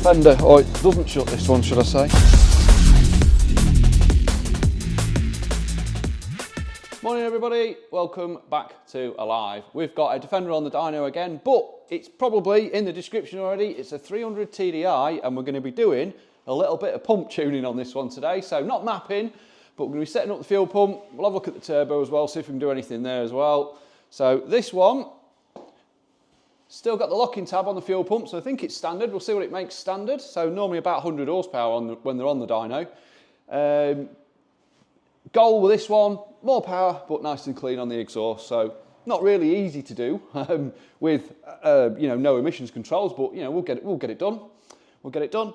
Defender, or it doesn't shut, this one, should I say. Morning everybody, welcome back to Alive. We've got a Defender on the dyno again, but it's probably in the description already. It's a 300 TDI and we're going to be doing a little bit of pump tuning on this one today. So not mapping, but we're going to be setting up the fuel pump. We'll have a look at the turbo as well, see if we can do anything there as well. So this one, still got the locking tab on the fuel pump, so I think it's standard. We'll see what it makes standard. So normally about 100 horsepower when they're on the dyno. Goal with this one, more power, but nice and clean on the exhaust. So not really easy to do with you know, no emissions controls, but you know, we'll get it done. We'll get it done.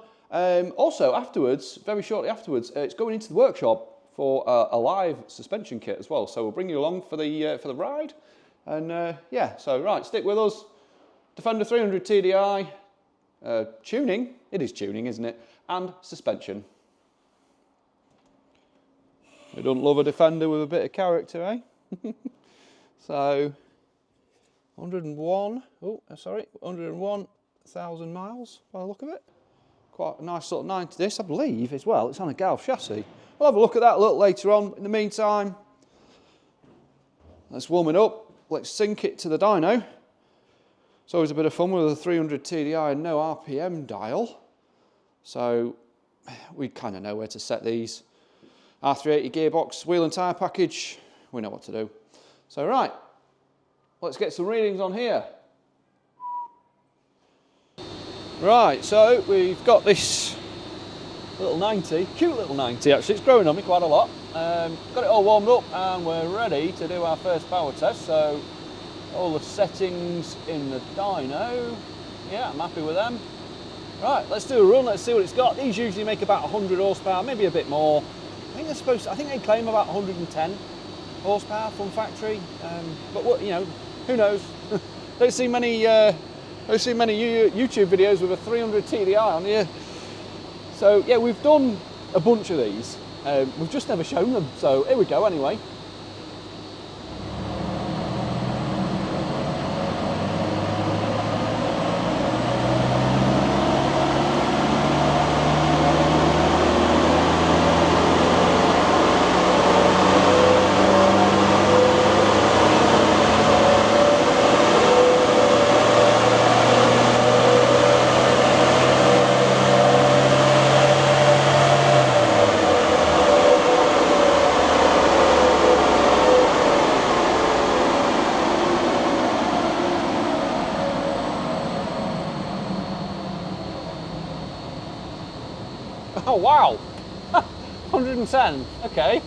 Also afterwards, very shortly afterwards, it's going into the workshop for a live suspension kit as well. So we'll bring you along for the ride. And yeah, so right, stick with us. Defender 300 TDI, tuning, it is tuning, isn't it? And suspension. We don't love a Defender with a bit of character, eh? So, 101,000 miles by the look of it. Quite a nice sort of 90 this, I believe, as well. It's on a Galv chassis. We'll have a look at that a little later on. In the meantime, let's warm it up. Let's sync it to the dyno. It's always a bit of fun with a 300 TDI and no RPM dial. So, we kind of know where to set these. R380 gearbox, wheel and tyre package, we know what to do. So right, let's get some readings on here. Right, so we've got this little 90, cute little 90 actually, it's growing on me quite a lot. Got it all warmed up and we're ready to do our first power test. So all the settings in the dyno, yeah, I'm happy with them. Right, let's do a run, let's see what it's got. These usually make about 100 horsepower, maybe a bit more. I think they claim about 110 horsepower from factory, but what, you know, who knows? Don't see many YouTube videos with a 300 TDI on here. So yeah, we've done a bunch of these. We've just never shown them. So here we go. Anyway. Oh wow, 110, okay,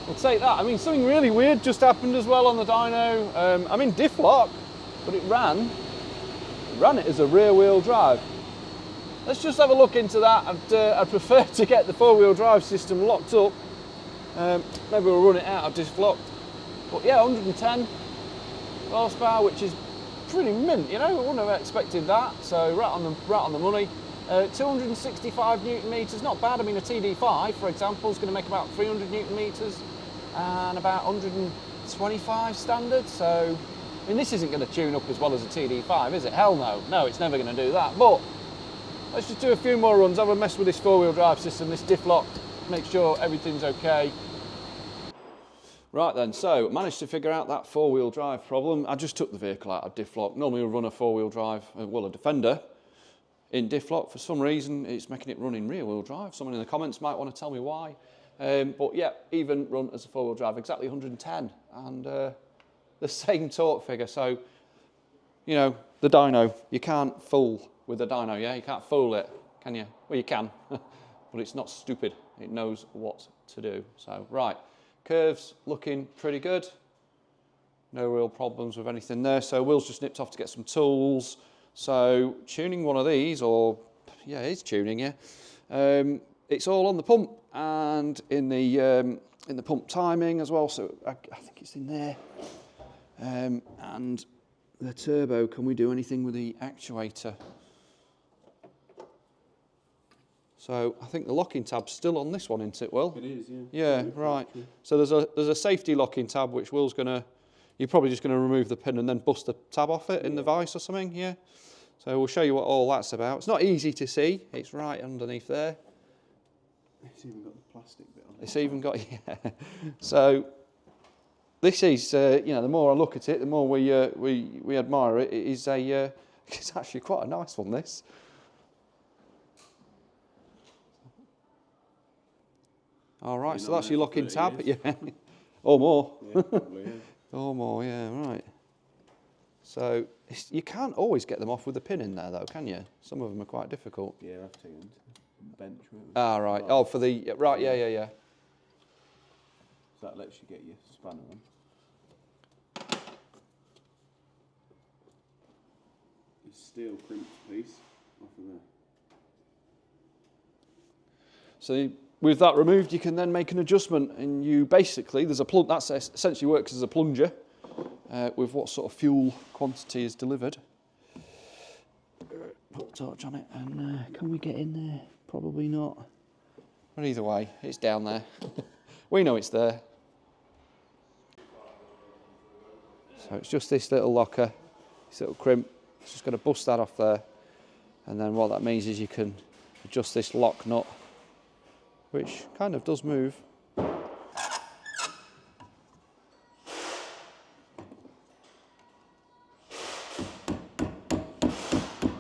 we'll take that. I mean, something really weird just happened as well on the dyno. I'm in diff lock, but it ran it as a rear wheel drive. Let's just have a look into that. I'd prefer to get the 4-wheel drive system locked up. Maybe we'll run it out of diff locked. But yeah, 110 horsepower, which is pretty mint, you know, I wouldn't have expected that. So right on the money. 265 newton meters, not bad. I mean, a TD5, for example, is going to make about 300 newton meters and about 125 standard. So, I mean, this isn't going to tune up as well as a TD5, is it? Hell no. No, it's never going to do that. But let's just do a few more runs. Have a mess with this 4-wheel drive system, this diff lock, make sure everything's okay. Right then, so managed to figure out that 4-wheel drive problem. I just took the vehicle out of diff lock. Normally we'll run a 4-wheel drive, well, a Defender in diff lock. For some reason it's making it run in rear wheel drive. Someone in the comments might want to tell me why. But yeah, even run as a 4-wheel drive, exactly 110 and the same torque figure. So, you know, the dyno, you can't fool with the dyno, yeah? You can't fool it, can you? Well, you can, but it's not stupid. It knows what to do. So, right, curves looking pretty good. No real problems with anything there. So Will's just nipped off to get some tools. So tuning one of these, or yeah, it's tuning, yeah. It's all on the pump and in the pump timing as well. So I think it's in there. And the turbo. Can we do anything with the actuator? So I think the locking tab's still on this one, isn't it, Will? It is, yeah. Yeah, right. So there's a safety locking tab which Will's gonna. You're probably just gonna remove the pin and then bust the tab off it in the vise or something, yeah. So we'll show you what all that's about. It's not easy to see. It's right underneath there. It's even got the plastic bit on it. It's even got, yeah. So this is, you know, the more I look at it, the more we admire it. It is a, it's actually quite a nice one, this. All right, so that's your locking tab, yeah, or more. Yeah, probably, yeah. Or more, yeah, right. So you can't always get them off with a pin in there, though, can you? Some of them are quite difficult. Yeah, I've taken them to the bench. Ah, right. Oh, for the right, yeah. So that lets you get your spanner on. The steel crimped piece off of there. So with that removed, you can then make an adjustment, and you basically, there's a plug that essentially works as a plunger with what sort of fuel quantity is delivered. Put a torch on it, and can we get in there? Probably not. But either way, it's down there. We know it's there. So it's just this little locker, this little crimp. It's just going to bust that off there, and then what that means is you can adjust this lock nut, which kind of does move.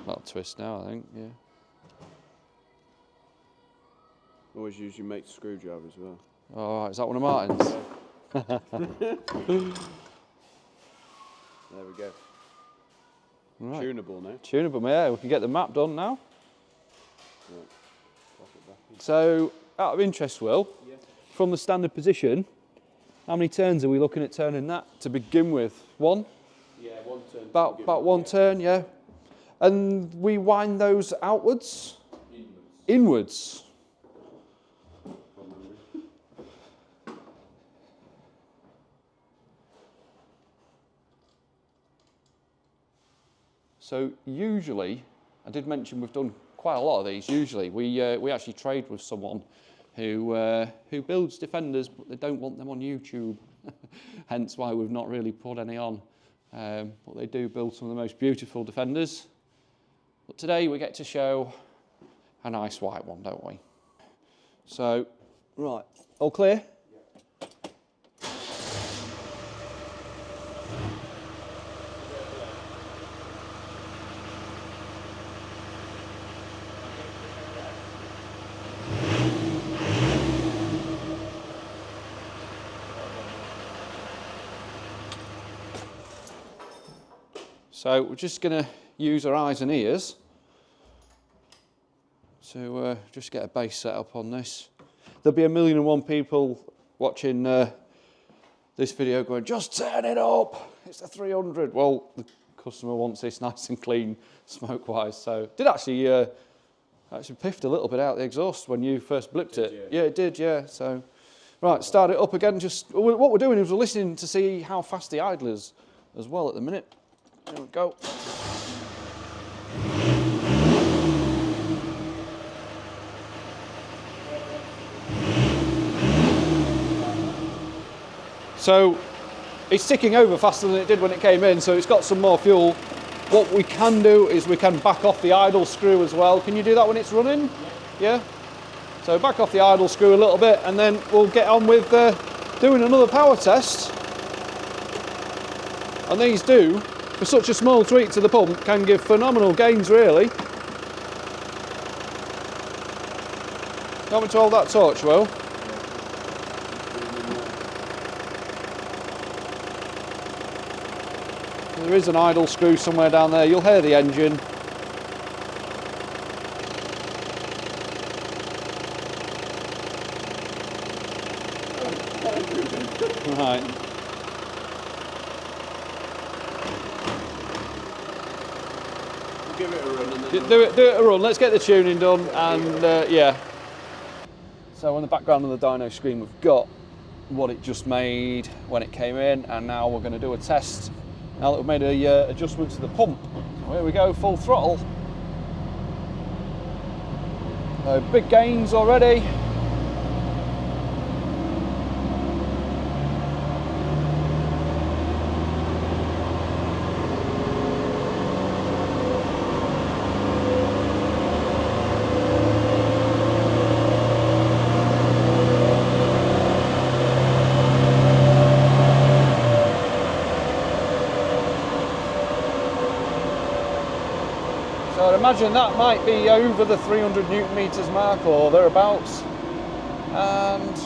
That'll twist now, I think, yeah. Always use your mate's screwdriver as well. Oh, is that one of Martin's? There we go. Right. Tunable now. Tunable, yeah, we can get the map done now. Right. Pop it back in. So, out of interest, Will, Yeah. from the standard position, how many turns are we looking at turning that to begin with? One? Yeah, one turn. About one turn, yeah. And we wind those outwards? Inwards. Inwards. So usually, I did mention we've done quite a lot of these. Usually, we actually trade with someone who builds Defenders, but they don't want them on YouTube. Hence why we've not really put any on. But they do build some of the most beautiful Defenders. But today we get to show a nice white one, don't we? So, right, all clear? So we're just going to use our eyes and ears to just get a base set up on this. There'll be 1,000,001 people watching this video going, just turn it up, it's a 300. Well, the customer wants this nice and clean smoke-wise. So did actually piffed a little bit out the exhaust when you first blipped it. Yeah, it did, yeah. So, right, start it up again. Just what we're doing is we're listening to see how fast the idle is as well at the minute. There we go. So it's ticking over faster than it did when it came in, so it's got some more fuel. What we can do is we can back off the idle screw as well. Can you do that when it's running? Yeah? So back off the idle screw a little bit, and then we'll get on with doing another power test. And these do, for such a small tweak to the pump, can give phenomenal gains, really. Want me to hold that torch, Will? There is an idle screw somewhere down there. You'll hear the engine. Right. Give it a run and then Do it a run. Let's get the tuning done, and yeah. So on the background of the dyno screen, we've got what it just made when it came in, and now we're going to do a test. Now that we've made a adjustment to the pump. So here we go, full throttle. Big gains already. imagine that might be over the 300 Newton meters mark or thereabouts. And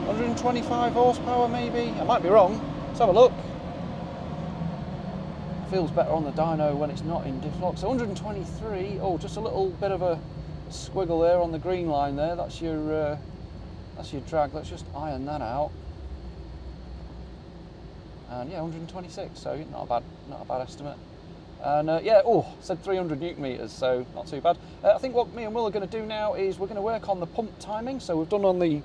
125 horsepower maybe, I might be wrong. Let's have a look. Feels better on the dyno when it's not in diff lock. So 123, oh, just a little bit of a squiggle there on the green line there. That's your drag. Let's just iron that out. And yeah, 126, so not a bad estimate. And yeah, said 300 Newton meters, so not too bad. I think what me and Will are going to do now is we're going to work on the pump timing. So we've done on the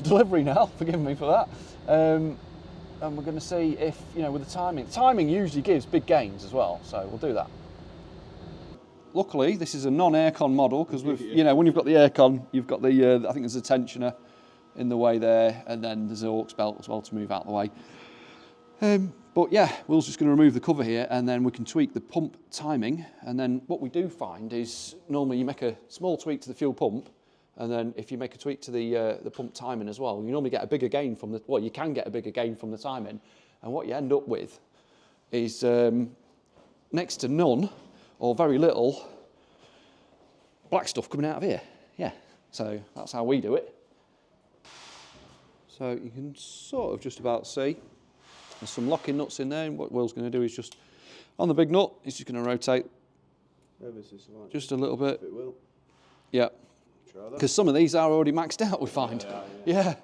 delivery now. Forgive me for that. And we're going to see if, with the timing usually gives big gains as well. So we'll do that. Luckily, this is a non-aircon model because we've, when you've got the aircon, you've got the I think there's a tensioner in the way there, and then there's an aux belt as well to move out of the way. But yeah, Will's just going to remove the cover here, and then we can tweak the pump timing. And then what we do find is normally you make a small tweak to the fuel pump, and then if you make a tweak to the pump timing as well, you normally get a bigger gain from you can get a bigger gain from the timing. And what you end up with is next to none or very little black stuff coming out of here. Yeah, so that's how we do it. So you can sort of just about see there's some locking nuts in there, and what Will's going to do is just, on the big nut, he's just going to rotate just a little bit. It will. Yeah, because some of these are already maxed out, we find. Yeah.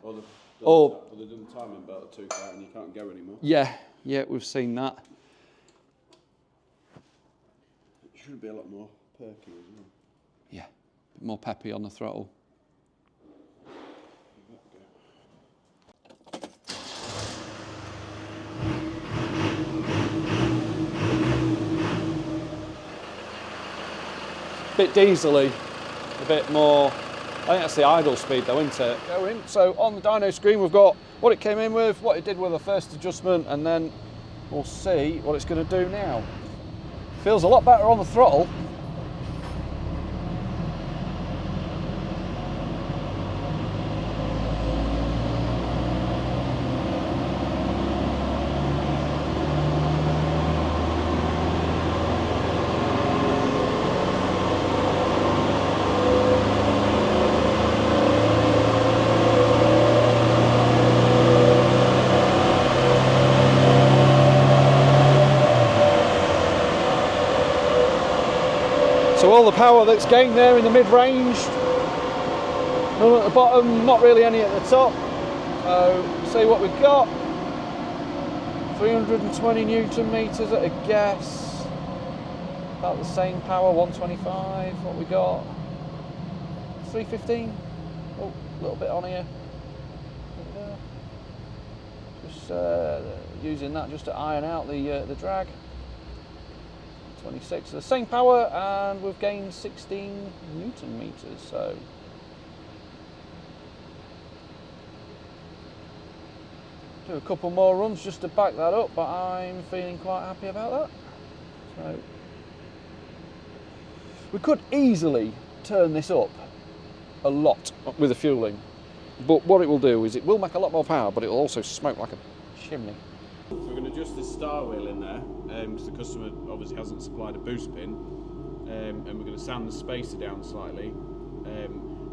Or they've done the timing belt took out and you can't go anymore. Yeah, we've seen that. It should be a lot more perky as well. Yeah, a bit more peppy on the throttle. Bit diesely, a bit more, I think that's the idle speed though, isn't it? Going. So on the dyno screen we've got what it came in with, what it did with the first adjustment, and then we'll see what it's going to do now. Feels a lot better on the throttle. So all the power that's gained there in the mid-range, none at the bottom, not really any at the top. So see what we've got. 320 Newton meters at a guess. About the same power, 125. What we got? 315. Oh, a little bit on here. Just using that just to iron out the drag. 26, the same power, and we've gained 16 Newton meters, so do a couple more runs just to back that up, but I'm feeling quite happy about that. So we could easily turn this up a lot with the fueling, but what it will do is it will make a lot more power, but it will also smoke like a chimney. So we're going to adjust this star wheel in there because the customer obviously hasn't supplied a boost pin, and we're going to sound the spacer down slightly.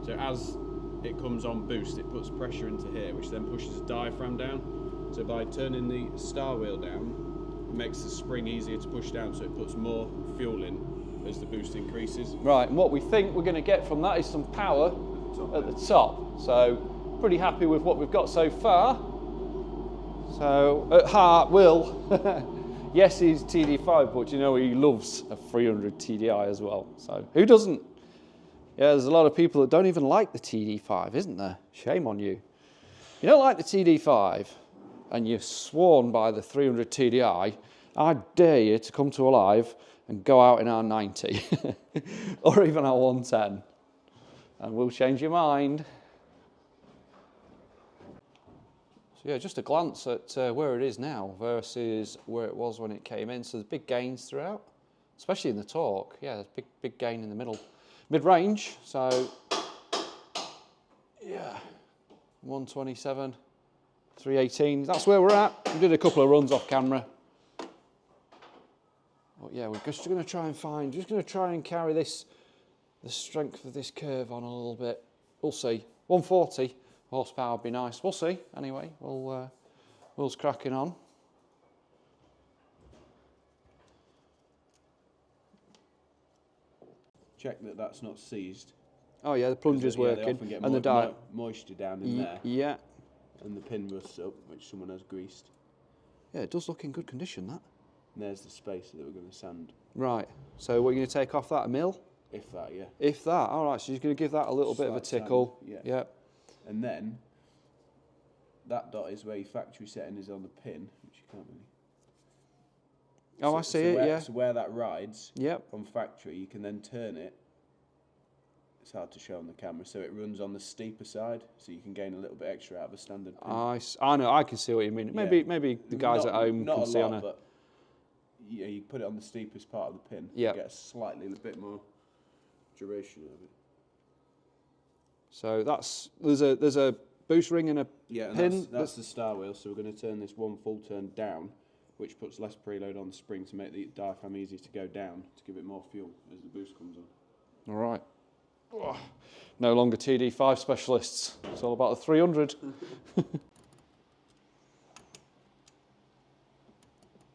So as it comes on boost, it puts pressure into here, which then pushes the diaphragm down. So by turning the star wheel down, it makes the spring easier to push down, so it puts more fuel in as the boost increases. Right, and what we think we're going to get from that is some power at the top. So pretty happy with what we've got so far. So at heart, Will, yes, he's TD5, but he loves a 300 TDI as well. So who doesn't? Yeah, there's a lot of people that don't even like the TD5, isn't there? Shame on you. You don't like the TD5, and you're sworn by the 300 TDI, I dare you to come to Alive and go out in our 90 or even our 110, and we'll change your mind. Yeah, just a glance at where it is now versus where it was when it came in. So there's big gains throughout, especially in the torque. Yeah, there's big gain in the mid-range. So yeah, 127, 318. That's where we're at. We did a couple of runs off camera. But yeah, we're just going to try and carry the strength of this curve on a little bit. We'll see. 140 horsepower would be nice. We'll see. Anyway, wheels cracking on. Check that that's not seized. Oh yeah, the plunger's working. They often get and the moisture down in there. Yeah. And the pin rusts up, which someone has greased. Yeah, it does look in good condition, that. And there's the spacer that we're going to sand. Right. So what are you going to take off that? A mil? If that, yeah. If that. All right. So you're going to give that a little bit of a tickle. Sand, yeah. And then that dot is where your factory setting is on the pin, which you can't really. Oh, I see it. Yeah. So where that rides. Yep. On factory, you can then turn it. It's hard to show on the camera, so it runs on the steeper side, so you can gain a little bit extra out of a standard pin. I know, I can see what you mean. Maybe the guys at home can see on it. But yeah, you put it on the steepest part of the pin. Yeah. You get a bit more duration out of it. So there's a boost ring and a pin. And that's the star wheel. So we're going to turn this one full turn down, which puts less preload on the spring to make the diaphragm easier to go down, to give it more fuel as the boost comes on. All right. Oh, no longer TD5 specialists. It's all about the 300.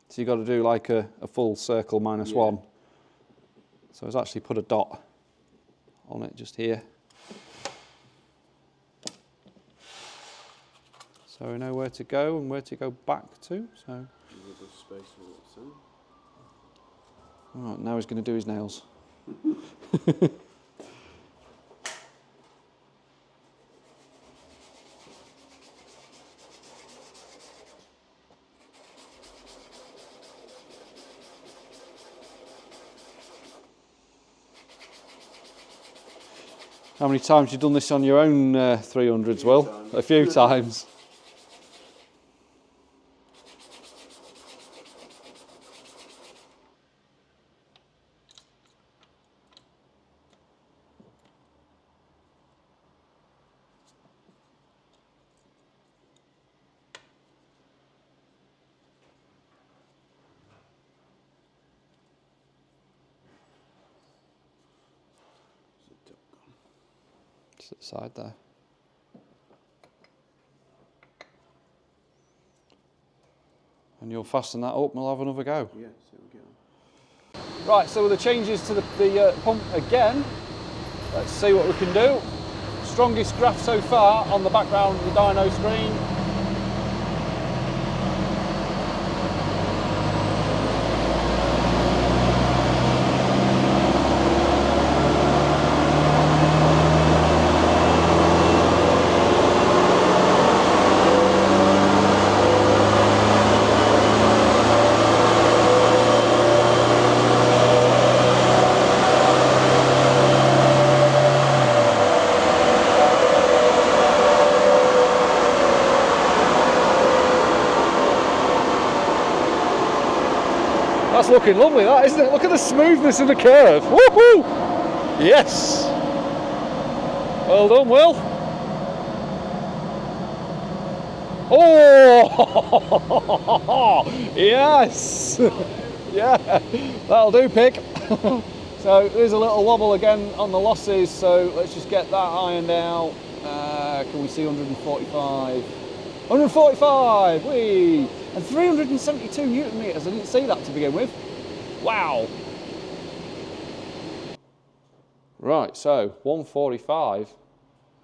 So you've got to do like a full circle minus one. So I've actually put a dot on it just here. So we know where to go and where to go back to. So. All right, now he's going to do his nails. How many times have you done this on your own 300s, Will? A few times. Just at the side there. And you'll fasten that up and we'll have another go. Yeah, so we'll get on. Right, so with the changes to the pump again, let's see what we can do. Strongest graph so far on the background of the dyno screen. That's looking lovely, that, isn't it? Look at the smoothness of the curve. Woohoo! Yes! Well done, Will. Oh! Yes! Yeah, that'll do, Pick. So there's a little wobble again on the losses, so let's just get that ironed out. Can we see 145? 145! Whee! And 372 Newton meters. I didn't see that to begin with. Wow. Right, so 145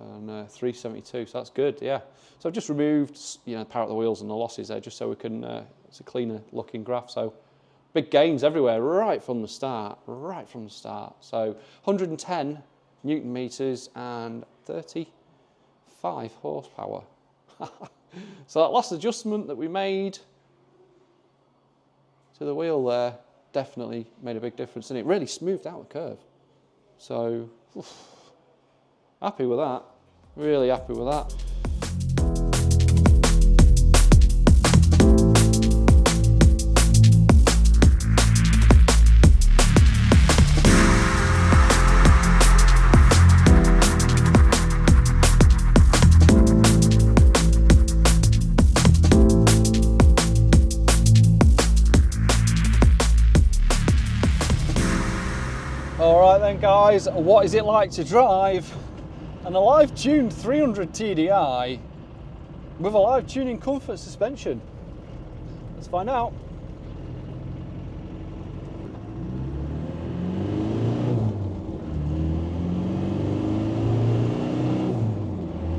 and 372. So that's good. Yeah. So I've just removed, the power of the wheels and the losses there, just so we can. It's a cleaner looking graph. So big gains everywhere, right from the start. Right from the start. So 110 Newton meters and 35 horsepower. So that last adjustment that we made to the wheel there definitely made a big difference, and it really smoothed out the curve. So, happy with that. Really happy with that. guys, what is it like to drive an live tuned 300 TDI with a live tuning comfort suspension? Let's find out.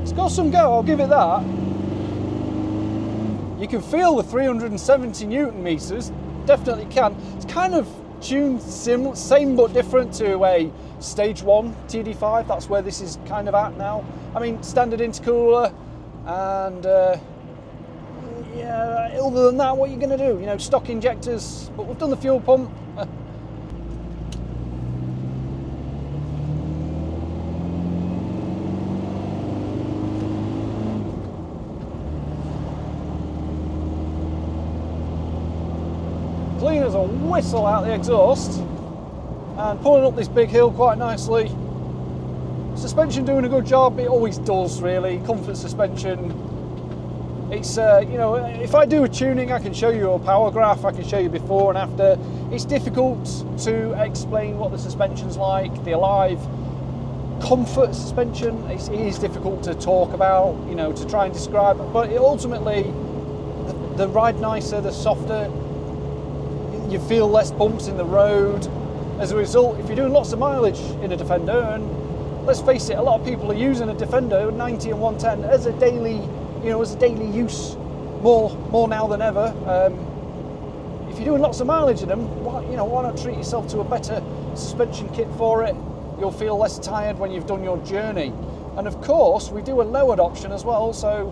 It's got some go, I'll give it that. You can feel the 370 Newton meters, definitely can. It's kind of tuned same but different to a stage 1 TD5. That's where this is kind of at now. I mean, standard intercooler, and yeah, other than that, what are you going to do? You know, stock injectors, but we've done the fuel pump. Clean as a whistle out the exhaust, and pulling up this big hill quite nicely. Suspension doing a good job. It always does, really. Comfort suspension. It's you know, if I do a tuning, I can show you a power graph, I can show you before and after. It's difficult to explain what the suspension's like. The Alive comfort suspension, it is difficult to talk about, you know, to try and describe, but it ultimately, the ride nicer, the softer. You feel less bumps in the road. As a result, if you're doing lots of mileage in a Defender, and let's face it, a lot of people are using a Defender 90 and 110 as a daily, you know, as a daily use, more now than ever. If you're doing lots of mileage in them, why not treat yourself to a better suspension kit for it? You'll feel less tired when you've done your journey. And of course, we do a lowered option as well. So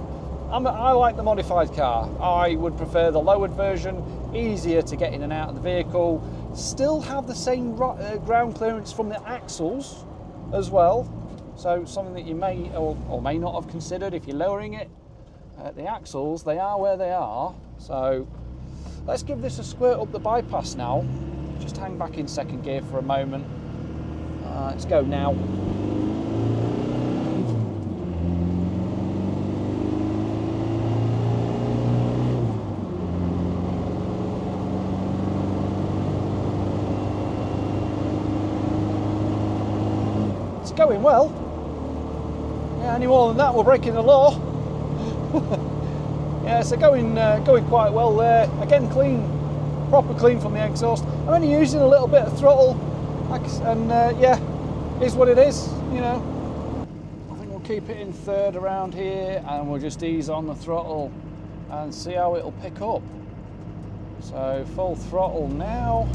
I like the modified car. I would prefer the lowered version, easier to get in and out of the vehicle, still have the same ground clearance from the axles as well. So something that you may or may not have considered if you're lowering it. The axles, they are where they are. So let's give this a squirt up the bypass now. Just hang back in second gear for a moment. Let's go now. Going well. Yeah, any more than that, we're breaking the law. Yeah, so going quite well there. Again, clean, proper clean from the exhaust. I'm only using a little bit of throttle, and yeah, is what it is. You know, I think we'll keep it in third around here, and we'll just ease on the throttle and see how it'll pick up. So full throttle now.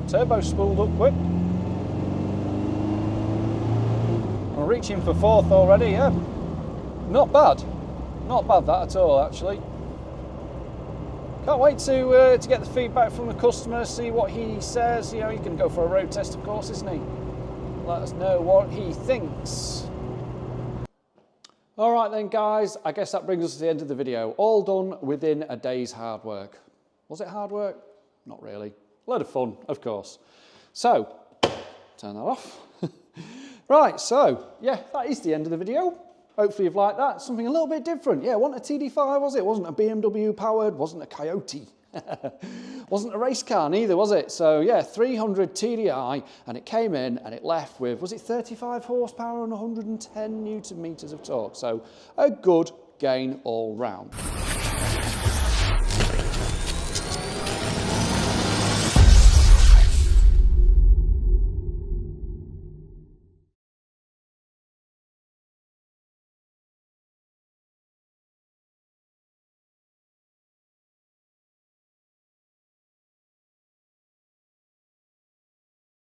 Turbo spooled up quick. We're reaching for fourth already, yeah. Not bad that at all, actually. Can't wait to get the feedback from the customer, see what he says. You know, he can go for a road test, of course, isn't he? Let us know what he thinks. All right then, guys, I guess that brings us to the end of the video. All done within a day's hard work. Was it hard work? Not really. A lot of fun, of course. So, turn that off. Right, so, yeah, that is the end of the video. Hopefully you've liked that. Something a little bit different. Yeah, it wasn't a TD5, was it? It wasn't a BMW powered, wasn't a Coyote. Wasn't a race car neither, was it? So, yeah, 300 TDI, and it came in and it left with, was it 35 horsepower and 110 Newton meters of torque? So, a good gain all round.